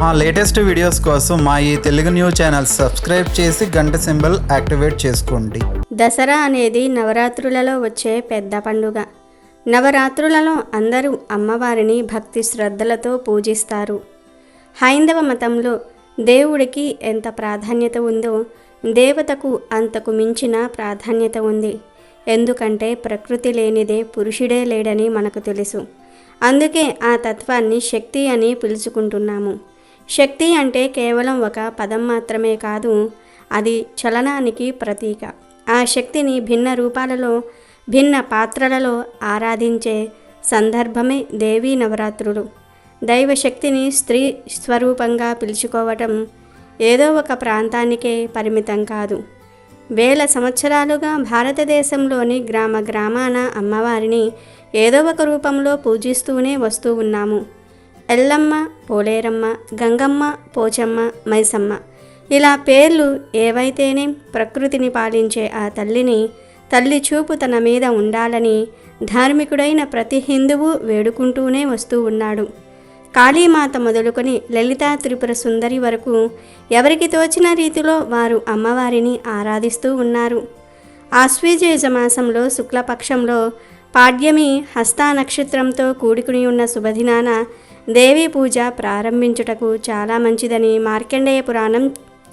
మా latest videos కోసం మా ఈ తెలుగు న్యూస్ ఛానల్ సబ్స్క్రైబ్ చేసి గంట సింబల్ యాక్టివేట్ చేసుకోండి. దసరా అనేది నవరాత్రులలో వచ్చే పెద్ద పండుగ. నవరాత్రులలో అందరూ అమ్మవారిని భక్తి శ్రద్ధలతో పూజిస్తారు. హైందవ మతంలో దేవుడికి ఎంత ప్రాధాన్యత ఉందో దేవతకు అంతకు మించిన ప్రాధాన్యత ఉంది. ఎందుకంటే ప్రకృతి లేనిదే పురుషుడే లేడని మనకు తెలుసు. అందుకే ఆ తత్వాన్ని శక్తి అని పిలుచుకుంటున్నాము. శక్తి అంటే కేవలం ఒక పదం మాత్రమే కాదు, అది చలనానికి ప్రతీక. ఆ శక్తిని భిన్న రూపాలలో భిన్న పాత్రలలో ఆరాధించే సందర్భమే దేవీ నవరాత్రులు. దైవశక్తిని స్త్రీ స్వరూపంగా పిలుచుకోవటం ఏదో ఒక ప్రాంతానికే పరిమితం కాదు. వేల సంవత్సరాలుగా భారతదేశంలోని గ్రామ గ్రామాన అమ్మవారిని ఏదో ఒక రూపంలో పూజిస్తూనే వస్తూ ఉన్నాము. ఎల్లమ్మ, పోలేరమ్మ, గంగమ్మ, పోచమ్మ, మైసమ్మ ఇలా పేర్లు ఏవైతేనే ప్రకృతిని పాలించే ఆ తల్లిని తల్లి చూపు తన మీద ఉండాలని ధార్మికుడైన ప్రతి హిందువు వేడుకుంటూనే వస్తూ ఉన్నాడు. కాళీమాత మొదలుకొని లలితా త్రిపుర సుందరి వరకు ఎవరికి తోచిన రీతిలో వారు అమ్మవారిని ఆరాధిస్తూ ఉన్నారు. ఆశ్వీజ మాసంలో శుక్లపక్షంలో పాడ్యమి హస్తా నక్షత్రంతో కూడుకుని ఉన్న శుభదినాన దేవీ పూజ ప్రారంభించుటకు చాలా మంచిదని మార్కండేయ పురాణం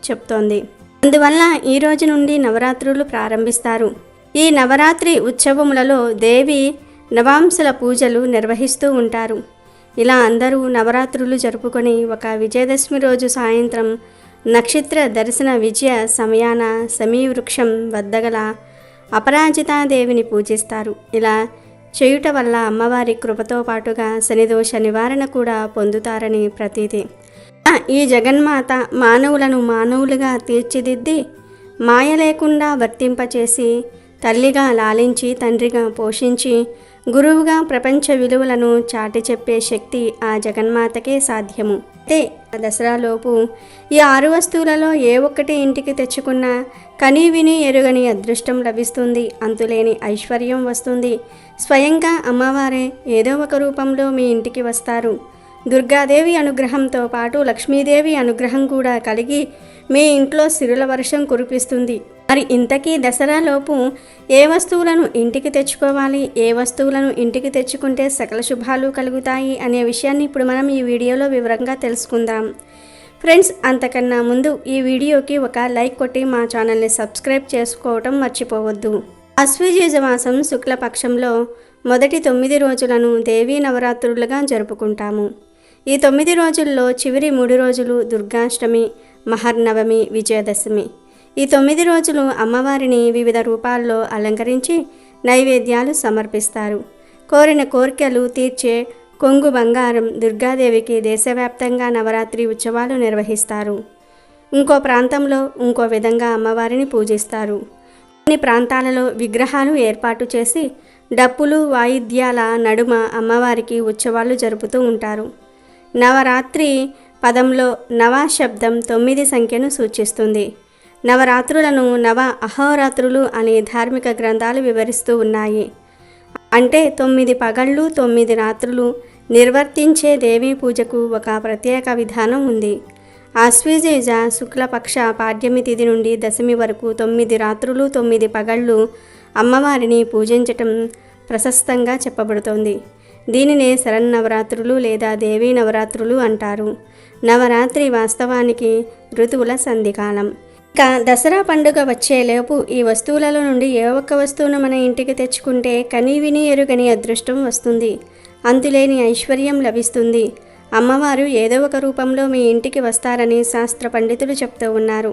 చెప్తోంది. అందువల్ల ఈ రోజు నుండి నవరాత్రులు ప్రారంభిస్తారు. ఈ నవరాత్రి ఉత్సవములలో దేవి నవాంశల పూజలు నిర్వహిస్తూ ఉంటారు. ఇలా అందరూ నవరాత్రులు జరుపుకొని ఒక విజయదశమి రోజు సాయంత్రం నక్షత్ర దర్శన విజయ సమయాన సమీవృక్షం వద్దగల అపరాజితాదేవిని పూజిస్తారు. ఇలా చేయుట వల్ల అమ్మవారి కృపతో పాటుగా శనిదోష నివారణ కూడా పొందుతారని ప్రతీతి. ఈ జగన్మాత మానవులను మానవులుగా తీర్చిదిద్ది మాయ లేకుండా వర్తింపచేసి తల్లిగా లాలించి తండ్రిగా పోషించి గురువుగా ప్రపంచ విలువలను చాటి చెప్పే శక్తి ఆ జగన్మాతకే సాధ్యము. అయితే దసరాలోపు ఈ 6 వస్తువులలో ఏ ఒక్కటి ఇంటికి తెచ్చుకున్నా కనీ విని ఎరుగని అదృష్టం లభిస్తుంది. అంతులేని ఐశ్వర్యం వస్తుంది. స్వయంగా అమ్మవారే ఏదో ఒక రూపంలో మీ ఇంటికి వస్తారు. దుర్గాదేవి అనుగ్రహంతో పాటు లక్ష్మీదేవి అనుగ్రహం కూడా కలిగి మీ ఇంట్లో సిరుల వర్షం కురిపిస్తుంది. మరి ఇంతకీ దసరాలోపు ఏ వస్తువులను ఇంటికి తెచ్చుకోవాలి, ఏ వస్తువులను ఇంటికి తెచ్చుకుంటే సకల శుభాలు కలుగుతాయి అనే విషయాన్ని ఇప్పుడు మనం ఈ వీడియోలో వివరంగా తెలుసుకుందాం. ఫ్రెండ్స్, అంతకన్నా ముందు ఈ వీడియోకి ఒక లైక్ కొట్టి మా ఛానల్ని సబ్స్క్రైబ్ చేసుకోవటం మర్చిపోవద్దు. ఆశ్వయుజ మాసం శుక్లపక్షంలో మొదటి 9 రోజులను దేవీ నవరాత్రులుగా జరుపుకుంటాము. ఈ 9 రోజుల్లో చివరి 3 రోజులు దుర్గాష్టమి, మహర్నవమి, విజయదశమి. ఈ 9 రోజులు అమ్మవారిని వివిధ రూపాల్లో అలంకరించి నైవేద్యాలు సమర్పిస్తారు. కోరిన కోరికలు తీర్చే కొంగు బంగారం దుర్గాదేవికి దేశవ్యాప్తంగా నవరాత్రి ఉత్సవాలు నిర్వహిస్తారు. ఇంకో ప్రాంతంలో ఇంకో విధంగా అమ్మవారిని పూజిస్తారు. కొన్ని ప్రాంతాలలో విగ్రహాలు ఏర్పాటు చేసి డప్పులు వాయిద్యాల నడుమ అమ్మవారికి ఉత్సవాలు జరుపుతూ ఉంటారు. నవరాత్రి పదంలో నవ శబ్దం 9 సంఖ్యను సూచిస్తుంది. నవరాత్రులను నవ అహోరాత్రులు అనే ధార్మిక గ్రంథాలు వివరిస్తూ ఉన్నాయి. అంటే 9 పగళ్ళు 9 రాత్రులు నిర్వర్తించే దేవీ పూజకు ఒక ప్రత్యేక విధానం ఉంది. ఆశ్వయుజ శుక్లపక్ష పాడ్యమి తిథి నుండి దశమి వరకు 9 రాత్రులు 9 పగళ్ళు అమ్మవారిని పూజించటం ప్రశస్తంగా చెప్పబడుతోంది. దీనినే శరన్నవరాత్రులు లేదా దేవీ నవరాత్రులు అంటారు. నవరాత్రి వాస్తవానికి ఋతువుల సంధికాలం. ఇక దసరా పండుగ వచ్చేలోపు ఈ వస్తువులలో నుండి ఏ ఒక్క వస్తువును మన ఇంటికి తెచ్చుకుంటే కనీ విని ఎరుగని అదృష్టం వస్తుంది. అంతులేని ఐశ్వర్యం లభిస్తుంది. అమ్మవారు ఏదో ఒక రూపంలో మీ ఇంటికి వస్తారని శాస్త్ర పండితులు చెప్తూ ఉన్నారు.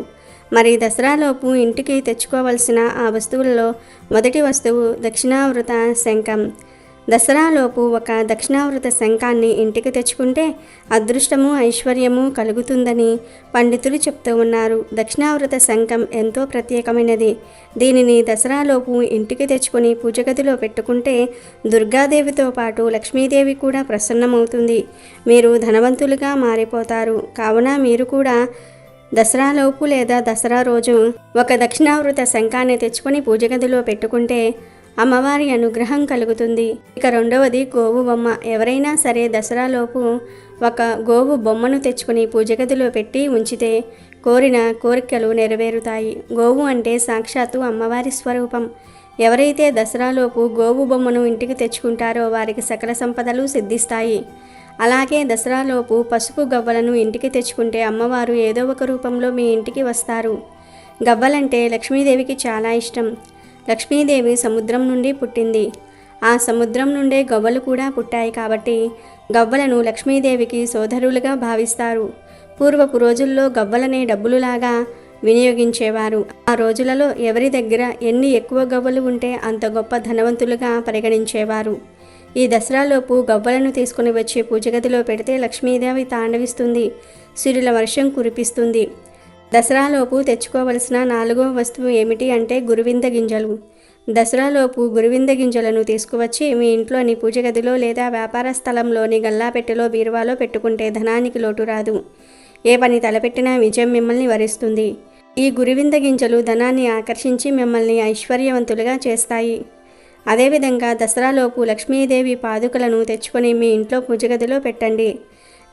మరి దసరాలోపు ఇంటికి తెచ్చుకోవలసిన ఆ వస్తువులలో మొదటి వస్తువు దక్షిణావృత శంఖం. దసరాలోపు ఒక దక్షిణావృత శంఖాన్ని ఇంటికి తెచ్చుకుంటే అదృష్టము ఐశ్వర్యము కలుగుతుందని పండితులు చెప్తూ ఉన్నారు. దక్షిణావృత శంఖం ఎంతో ప్రత్యేకమైనది. దీనిని దసరాలోపు ఇంటికి తెచ్చుకొని పూజగదిలో పెట్టుకుంటే దుర్గాదేవితో పాటు లక్ష్మీదేవి కూడా ప్రసన్నమవుతుంది. మీరు ధనవంతులుగా మారిపోతారు. కావున మీరు కూడా దసరాలోపు లేదా దసరా రోజు ఒక దక్షిణావృత శంఖాన్ని తెచ్చుకొని పూజగదిలో పెట్టుకుంటే అమ్మవారి అనుగ్రహం కలుగుతుంది. ఇక రెండవది గోవు బొమ్మ. ఎవరైనా సరే దసరాలోపు ఒక గోవు బొమ్మను తెచ్చుకుని పూజ గదిలో పెట్టి ఉంచితే కోరిన కోరికలు నెరవేరుతాయి. గోవు అంటే సాక్షాత్తు అమ్మవారి స్వరూపం. ఎవరైతే దసరాలోపు గోవు బొమ్మను ఇంటికి తెచ్చుకుంటారో వారికి సకల సంపదలు సిద్ధిస్తాయి. అలాగే దసరాలోపు పసుపు గవ్వలను ఇంటికి తెచ్చుకుంటే అమ్మవారు ఏదో ఒక రూపంలో మీ ఇంటికి వస్తారు. గవ్వలంటే లక్ష్మీదేవికి చాలా ఇష్టం. లక్ష్మీదేవి సముద్రం నుండి పుట్టింది. ఆ సముద్రం నుండే గవ్వలు కూడా పుట్టాయి కాబట్టి గవ్వలను లక్ష్మీదేవికి సోదరులుగా భావిస్తారు. పూర్వపు రోజుల్లో గవ్వలనే డబ్బులులాగా వినియోగించేవారు. ఆ రోజులలో ఎవరి దగ్గర ఎన్ని ఎక్కువ గవ్వలు ఉంటే అంత గొప్ప ధనవంతులుగా పరిగణించేవారు. ఈ దసరాలోపు గవ్వలను తీసుకుని వచ్చి పూజగదిలో పెడితే లక్ష్మీదేవి తాండవిస్తుంది, సిరుల వర్షం కురిపిస్తుంది. దసరాలోపు తెచ్చుకోవలసిన 4వ వస్తువు ఏమిటి అంటే గురువింద గింజలు. దసరాలోపు గురువింద గింజలను తీసుకువచ్చి మీ ఇంట్లోని పూజగదిలో లేదా వ్యాపార స్థలంలోని గల్లాపెట్టెలో బీరువాలో పెట్టుకుంటే ధనానికి లోటు రాదు. ఏ పని తలపెట్టినా విజయం మిమ్మల్ని వరిస్తుంది. ఈ గురువింద గింజలు ధనాన్ని ఆకర్షించి మిమ్మల్ని ఐశ్వర్యవంతులుగా చేస్తాయి. అదేవిధంగా దసరాలోపు లక్ష్మీదేవి పాదుకలను తెచ్చుకొని మీ ఇంట్లో పూజగదిలో పెట్టండి.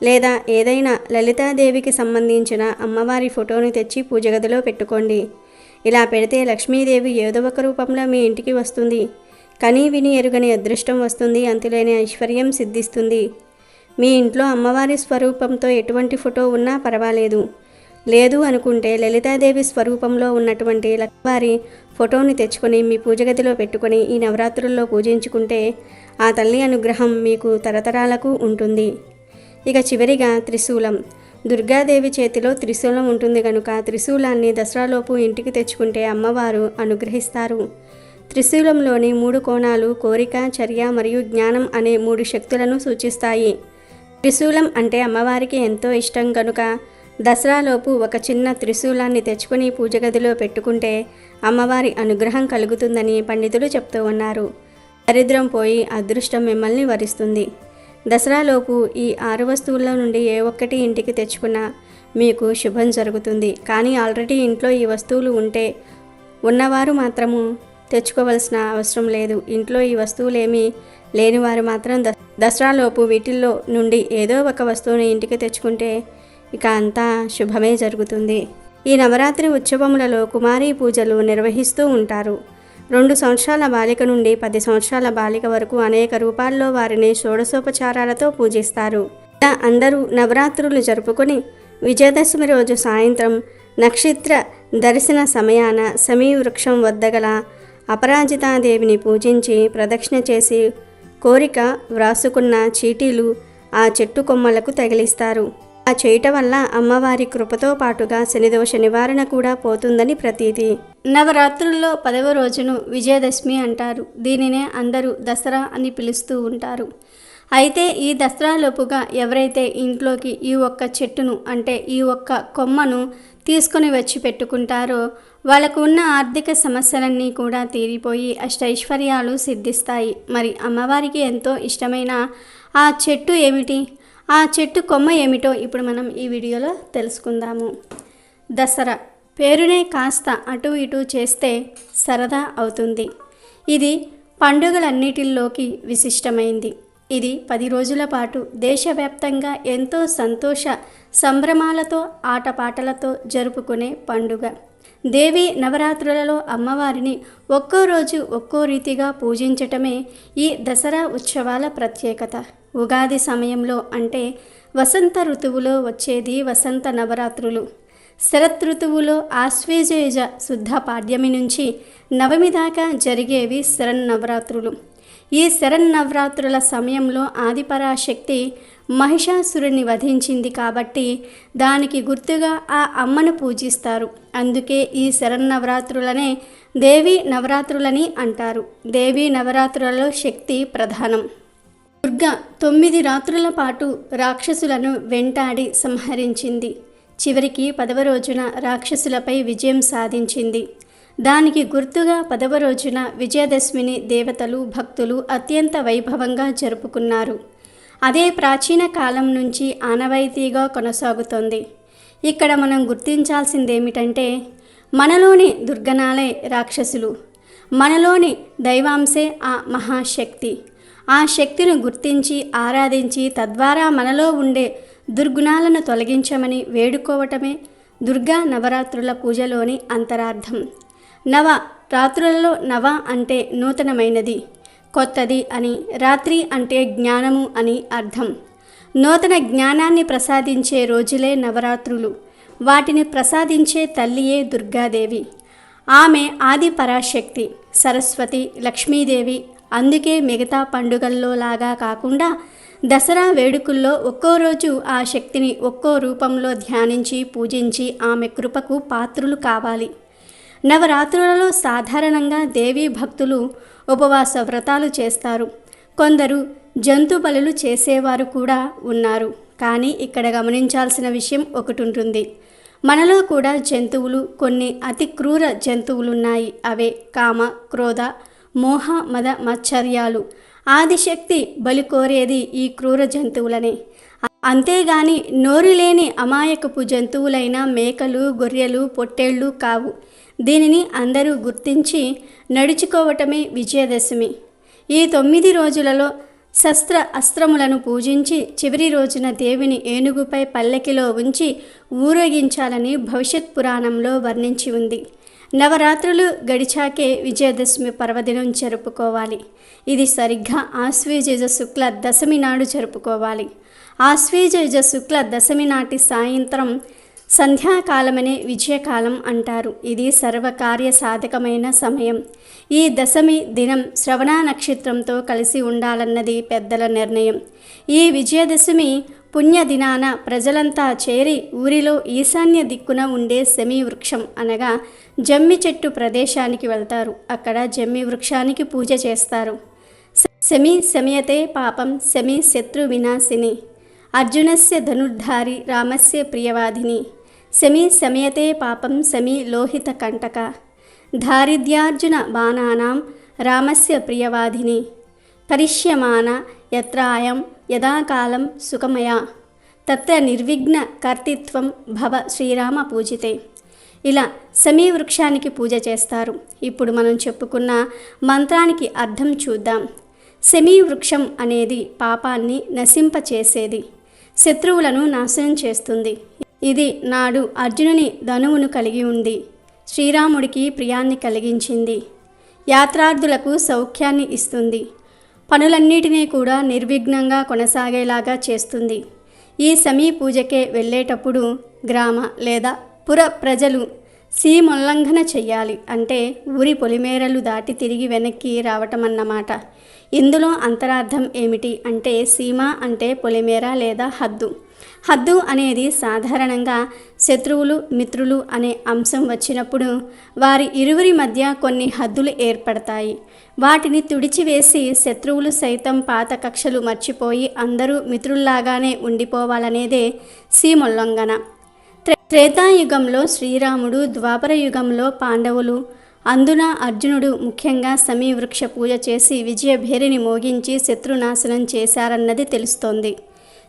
లేదా ఏదైనా లలితాదేవికి సంబంధించిన అమ్మవారి ఫోటోని తెచ్చి పూజగదిలో పెట్టుకోండి. ఇలా పెడితే లక్ష్మీదేవి ఏదో ఒక రూపంలో మీ ఇంటికి వస్తుంది. కనీ విని ఎరుగని అదృష్టం వస్తుంది. అంతులేని ఐశ్వర్యం సిద్ధిస్తుంది. మీ ఇంట్లో అమ్మవారి స్వరూపంతో ఎటువంటి ఫోటో ఉన్నా పర్వాలేదు. లేదు అనుకుంటే లలితాదేవి స్వరూపంలో ఉన్నటువంటి లక్ష్మీవారి ఫోటోని తెచ్చుకొని మీ పూజగదిలో పెట్టుకొని ఈ నవరాత్రుల్లో పూజించుకుంటే ఆ తల్లి అనుగ్రహం మీకు తరతరాలకు ఉంటుంది. ఇక చివరిగా త్రిశూలం. దుర్గాదేవి చేతిలో త్రిశూలం ఉంటుంది కనుక త్రిశూలాన్ని దసరాలోపు ఇంటికి తెచ్చుకుంటే అమ్మవారు అనుగ్రహిస్తారు. త్రిశూలంలోని 3 కోణాలు కోరిక, చర్య మరియు జ్ఞానం అనే 3 శక్తులను సూచిస్తాయి. త్రిశూలం అంటే అమ్మవారికి ఎంతో ఇష్టం కనుక దసరాలోపు ఒక చిన్న త్రిశూలాన్ని తెచ్చుకుని పూజగదిలో పెట్టుకుంటే అమ్మవారి అనుగ్రహం కలుగుతుందని పండితులు చెప్తూ ఉన్నారు. దరిద్రం పోయి అదృష్టం మిమ్మల్ని వరిస్తుంది. దసరాలోపు ఈ 6 వస్తువుల్లో నుండి ఏ ఒక్కటి ఇంటికి తెచ్చుకున్నా మీకు శుభం జరుగుతుంది. కానీ ఆల్రెడీ ఇంట్లో ఈ వస్తువులు ఉంటే ఉన్నవారు మాత్రము తెచ్చుకోవాల్సిన అవసరం లేదు. ఇంట్లో ఈ వస్తువులేమీ లేనివారు మాత్రం దసరాలోపు వీటిల్లో నుండి ఏదో ఒక వస్తువుని ఇంటికి తెచ్చుకుంటే ఇక అంతా శుభమే జరుగుతుంది. ఈ నవరాత్రి ఉత్సవములలో కుమారీ పూజలు నిర్వహిస్తూ ఉంటారు. 2 సంవత్సరాల బాలిక నుండి 10 సంవత్సరాల బాలిక వరకు అనేక రూపాల్లో వారిని షోడశోపచారాలతో పూజిస్తారు. ఇలా అందరూ నవరాత్రులు జరుపుకొని విజయదశమి రోజు సాయంత్రం నక్షత్ర దర్శన సమయాన సమీ వృక్షం వద్ద గల అపరాజితాదేవిని పూజించి ప్రదక్షిణ చేసి కోరిక వ్రాసుకున్న చీటీలు ఆ చెట్టు కొమ్మలకు తగిలిస్తారు. ఆ చేయటం వల్ల అమ్మవారి కృపతో పాటుగా శనిదోష నివారణ కూడా పోతుందని ప్రతీతి. నవరాత్రుల్లో 10వ రోజును విజయదశమి అంటారు. దీనినే అందరూ దసరా అని పిలుస్తూ ఉంటారు. అయితే ఈ దసరాలోపుగా ఎవరైతే ఇంట్లోకి ఈ ఒక్క చెట్టును అంటే ఈ ఒక్క కొమ్మను తీసుకొని వచ్చి పెట్టుకుంటారో వాళ్ళకు ఉన్న ఆర్థిక సమస్యలన్నీ కూడా తీరిపోయి అష్టైశ్వర్యాలు సిద్ధిస్తాయి. మరి అమ్మవారికి ఎంతో ఇష్టమైన ఆ చెట్టు ఏమిటి, ఆ చెట్టు కొమ్మ ఏమిటో ఇప్పుడు మనం ఈ వీడియోలో తెలుసుకుందాము. దసరా పేరునే కాస్త అటు ఇటు చేస్తే సరదా అవుతుంది. ఇది పండుగలన్నిటిల్లోకి విశిష్టమైంది. ఇది 10 రోజుల పాటు దేశవ్యాప్తంగా ఎంతో సంతోష సంభ్రమాలతో ఆటపాటలతో జరుపుకునే పండుగ. దేవి నవరాత్రులలో అమ్మవారిని ఒక్కో రోజు ఒక్కో రీతిగా పూజించటమే ఈ దసరా ఉత్సవాల ప్రత్యేకత. ఉగాది సమయంలో అంటే వసంత ఋతువులో వచ్చేది వసంత నవరాత్రులు. శరత్ ఋతువులో ఆశ్వేజ శుద్ధ పాడ్యమి నుంచి నవమి దాకా జరిగేవి శరన్నవరాత్రులు. ఈ శరన్నవరాత్రుల సమయంలో ఆదిపరాశక్తి మహిషాసురుని వధించింది కాబట్టి దానికి గుర్తుగా ఆ అమ్మను పూజిస్తారు. అందుకే ఈ శరన్నవరాత్రులనే దేవీ నవరాత్రులని అంటారు. దేవీ నవరాత్రులలో శక్తి ప్రధానం. దుర్గ 9 రాత్రుల పాటు రాక్షసులను వెంటాడి సంహరించింది. చివరికి 10వ రోజున రాక్షసులపై విజయం సాధించింది. దానికి గుర్తుగా 10వ రోజున విజయదశమిని దేవతలు భక్తులు అత్యంత వైభవంగా జరుపుకున్నారు. అదే ప్రాచీన కాలం నుంచి ఆనవాయితీగా కొనసాగుతోంది. ఇక్కడ మనం గుర్తించాల్సిందేమిటంటే మనలోని దుర్గణాలే రాక్షసులు. మనలోని దైవాంశే ఆ మహాశక్తి. ఆ శక్తిని గుర్తించి ఆరాధించి తద్వారా మనలో ఉండే దుర్గుణాలను తొలగించమని వేడుకోవటమే దుర్గా నవరాత్రుల పూజలోని అంతరార్థం. నవ రాత్రులలో నవ అంటే నూతనమైనది, కొత్తది అని, రాత్రి అంటే జ్ఞానము అని అర్థం. నూతన జ్ఞానాన్ని ప్రసాదించే రోజులే నవరాత్రులు. వాటిని ప్రసాదించే తల్లియే దుర్గాదేవి. ఆమె ఆది పరాశక్తి, సరస్వతి, లక్ష్మీదేవి. అందుకే మిగతా పండుగల్లో లాగా కాకుండా దసరా వేడుకల్లో ఒక్కో రోజు ఆ శక్తిని ఒక్కో రూపంలో ధ్యానించి పూజించి ఆమె కృపకు పాత్రులు కావాలి. నవరాత్రులలో సాధారణంగా దేవీ భక్తులు ఉపవాస వ్రతాలు చేస్తారు. కొందరు జంతు బలులు చేసేవారు కూడా ఉన్నారు. కానీ ఇక్కడ గమనించాల్సిన విషయం ఒకటి ఉంటుంది. మనలో కూడా జంతువులు, కొన్ని అతి క్రూర జంతువులున్నాయి. అవే కామ, క్రోధ, మోహ, మద, మత్సర్యాలు. ఆదిశక్తి బలి కోరేది ఈ క్రూర జంతువులనే. అంతేగాని నోరు లేని అమాయకపు జంతువులైన మేకలు, గొర్రెలు, పొట్టేళ్ళు కావు. దీనిని అందరూ గుర్తించి నడుచుకోవటమే విజయదశమి. ఈ 9 రోజులలో శస్త్ర అస్త్రములను పూజించి చివరి రోజున దేవిని ఏనుగుపై పల్లకిలో ఉంచి ఊరేగించాలని భవిష్యత్ పురాణంలో వర్ణించి ఉంది. నవరాత్రులు గడిచాకే విజయదశమి పర్వదినం జరుపుకోవాలి. ఇది సరిగ్గా ఆశ్వయుజ శుక్ల దశమి నాడు జరుపుకోవాలి. ఆశ్వయుజ శుక్ల దశమి నాటి సాయంత్రం సంధ్యాకాలమనే విజయకాలం అంటారు. ఇది సర్వకార్య సాధకమైన సమయం. ఈ దశమి దినం శ్రవణ నక్షత్రంతో కలిసి ఉండాలన్నది పెద్దల నిర్ణయం. ఈ విజయదశమి పుణ్యదినాన ప్రజలంతా చేరి ఊరిలో ఈశాన్య దిక్కున ఉండే శమీ వృక్షం అనగా జమ్మి చెట్టు ప్రదేశానికి వెళ్తారు. అక్కడ జమ్మి వృక్షానికి పూజ చేస్తారు. శమీ శమయతే పాపం శమీ శత్రు వినాశిని, అర్జునస్య ధనుర్ధారి రామస్య ప్రియవాధిని, శమీ శమయతే పాపం శమీ లోహిత కంటక, దారిద్ర్యార్జున బాణానాం రామస్య ప్రియవాధిని, కరిష్యమాన యత్రాయం యదాకాలం సుఖమయా తత్ర నిర్విఘ్న కర్తృత్వం భవ శ్రీరామ పూజితే. ఇలా శమీ వృక్షానికి పూజ చేస్తారు. ఇప్పుడు మనం చెప్పుకున్న మంత్రానికి అర్థం చూద్దాం. శమీ వృక్షం అనేది పాపాన్ని నశింపచేసేది, శత్రువులను నాశనం చేస్తుంది. ఇది నాడు అర్జునుని ధనువును కలిగి ఉంది. శ్రీరాముడికి ప్రియాన్ని కలిగించింది. యాత్రార్థులకు సౌఖ్యాన్ని ఇస్తుంది. పనులన్నిటినీ కూడా నిర్విఘ్నంగా కొనసాగేలాగా చేస్తుంది. ఈ శమీ పూజకే వెళ్ళేటప్పుడు గ్రామ లేదా పుర ప్రజలు సీమోల్లంఘన చెయ్యాలి. అంటే ఊరి పొలిమేరలు దాటి తిరిగి వెనక్కి రావటం అన్నమాట. ఇందులో అంతరార్థం ఏమిటి అంటే సీమ అంటే పొలిమేర లేదా హద్దు. హద్దు అనేది సాధారణంగా శత్రువులు, మిత్రులు అనే అంశం వచ్చినప్పుడు వారి ఇరువురి మధ్య కొన్ని హద్దులు ఏర్పడతాయి. వాటిని తుడిచివేసి శత్రువులు సైతం పాత కక్షలు మర్చిపోయి అందరూ మిత్రుల్లాగానే ఉండిపోవాలనేదే సీమోల్లంఘన. త్రేతాయుగంలో శ్రీరాముడు, ద్వాపర యుగంలో పాండవులు, అందున అర్జునుడు ముఖ్యంగా శమీ వృక్ష పూజ చేసి విజయభేరిని మోగించి శత్రునాశనం చేశారన్నది తెలుస్తోంది.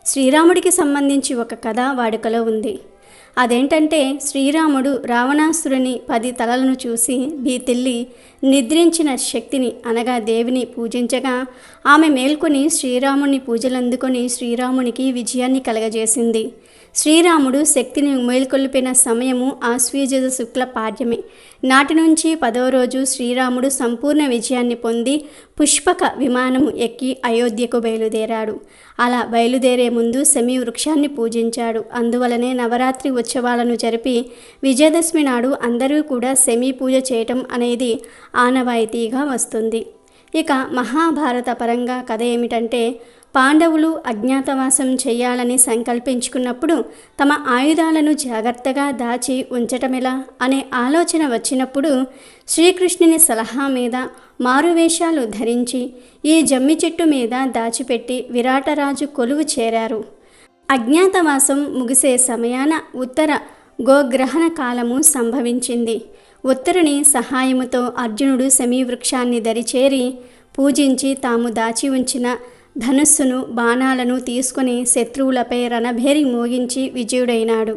శ్రీరాముడికి సంబంధించి ఒక కథ వాడుకలో ఉంది. అదేంటంటే శ్రీరాముడు రావణాసురుని 10 తలలను చూసి భీతిల్లి నిద్రించిన శక్తిని అనగా దేవిని పూజించగా ఆమె మేల్కొని శ్రీరాముని పూజలందుకొని శ్రీరామునికి విజయాన్ని కలగజేసింది. శ్రీరాముడు శక్తిని మేల్కొల్పిన సమయము ఆశ్వయుజ శుక్ల పాడ్యమే. నాటి నుంచి 10వ రోజు శ్రీరాముడు సంపూర్ణ విజయాన్ని పొంది పుష్పక విమానము ఎక్కి అయోధ్యకు బయలుదేరాడు. అలా బయలుదేరే ముందు శమీ వృక్షాన్ని పూజించాడు. అందువలనే నవరాత్రి ఉత్సవాలను జరిపి విజయదశమి నాడు అందరూ కూడా శమీ పూజ చేయటం అనేది ఆనవాయితీగా వస్తుంది. ఇక మహాభారత పరంగా కథ ఏమిటంటే పాండవులు అజ్ఞాతవాసం చేయాలని సంకల్పించుకున్నప్పుడు తమ ఆయుధాలను జాగ్రత్తగా దాచి ఉంచటమెలా అనే ఆలోచన వచ్చినప్పుడు శ్రీకృష్ణుని సలహా మీద మారువేషాలు ధరించి ఈ జమ్మి చెట్టు మీద దాచిపెట్టి విరాటరాజు కొలువు చేరారు. అజ్ఞాతవాసం ముగిసే సమయాన ఉత్తర గోగ్రహణ కాలము సంభవించింది. ఉత్తరుని సహాయముతో అర్జునుడు శమీ వృక్షాన్ని దరిచేరి పూజించి తాము దాచి ఉంచిన ధనుస్సును, బాణాలను తీసుకుని శత్రువులపై రణభేరి మోగించి విజయుడైనాడు.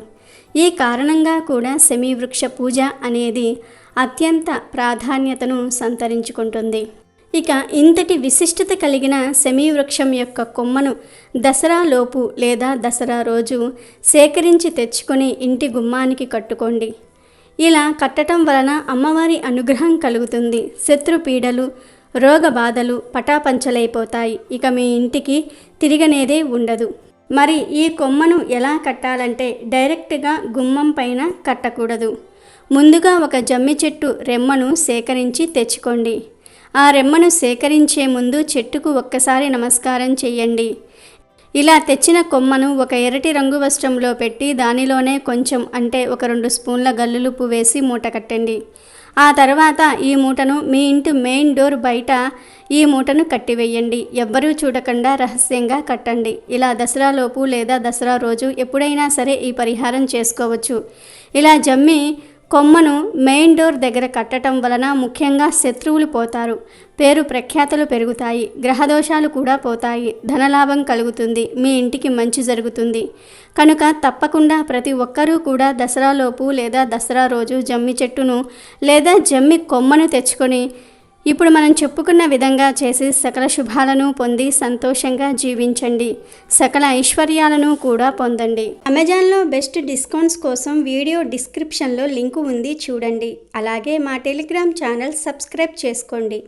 ఈ కారణంగా కూడా శమీ వృక్ష పూజ అనేది అత్యంత ప్రాధాన్యతను సంతరించుకుంటుంది. ఇక ఇంతటి విశిష్టత కలిగిన శమీ వృక్షం యొక్క కొమ్మను దసరా లోపు లేదా దసరా రోజు సేకరించి తెచ్చుకొని ఇంటి గుమ్మానికి కట్టుకోండి. ఇలా కట్టడం వలన అమ్మవారి అనుగ్రహం కలుగుతుంది. శత్రు పీడలు, రోగ బాధలు పటాపంచలైపోతాయి. ఇక మీ ఇంటికి తిరిగనేదే ఉండదు. మరి ఈ కొమ్మను ఎలా కట్టాలంటే డైరెక్ట్గా గుమ్మం పైన కట్టకూడదు. ముందుగా ఒక జమ్మి చెట్టు రెమ్మను సేకరించి తెచ్చుకోండి. ఆ రెమ్మను సేకరించే ముందు చెట్టుకు ఒక్కసారి నమస్కారం చెయ్యండి. ఇలా తెచ్చిన కొమ్మను ఒక ఎర్రటి రంగు వస్త్రంలో పెట్టి దానిలోనే కొంచెం అంటే ఒక 2 స్పూన్ల గల్లులుప్పు వేసి మూట కట్టండి. ఆ తర్వాత ఈ మూటను మీ ఇంటి మెయిన్ డోర్ బయట ఈ మూటను కట్టివేయండి. ఎవ్వరూ చూడకుండా రహస్యంగా కట్టండి. ఇలా దసరాలోపు లేదా దసరా రోజు ఎప్పుడైనా సరే ఈ పరిహారం చేసుకోవచ్చు. ఇలా జమ్మి కొమ్మను మెయిన్ డోర్ దగ్గర కట్టడం వలన ముఖ్యంగా శత్రువులు పోతారు, పేరు ప్రఖ్యాతలు పెరుగుతాయి, గ్రహదోషాలు కూడా పోతాయి, ధనలాభం కలుగుతుంది, మీ ఇంటికి మంచి జరుగుతుంది. కనుక తప్పకుండా ప్రతి ఒక్కరూ కూడా దసరాలోపు లేదా దసరా రోజు జమ్మి చెట్టును లేదా జమ్మి కొమ్మను తెచ్చుకొని ఇప్పుడు మనం చెప్పుకున్న విధంగా చేసి సకల శుభాలను పొంది సంతోషంగా జీవించండి. సకల ఐశ్వర్యాలను కూడా పొందండి. అమెజాన్లో బెస్ట్ డిస్కౌంట్స్ కోసం వీడియో డిస్క్రిప్షన్లో లింకు ఉంది, చూడండి. అలాగే మా టెలిగ్రామ్ ఛానల్ సబ్స్క్రైబ్ చేసుకోండి.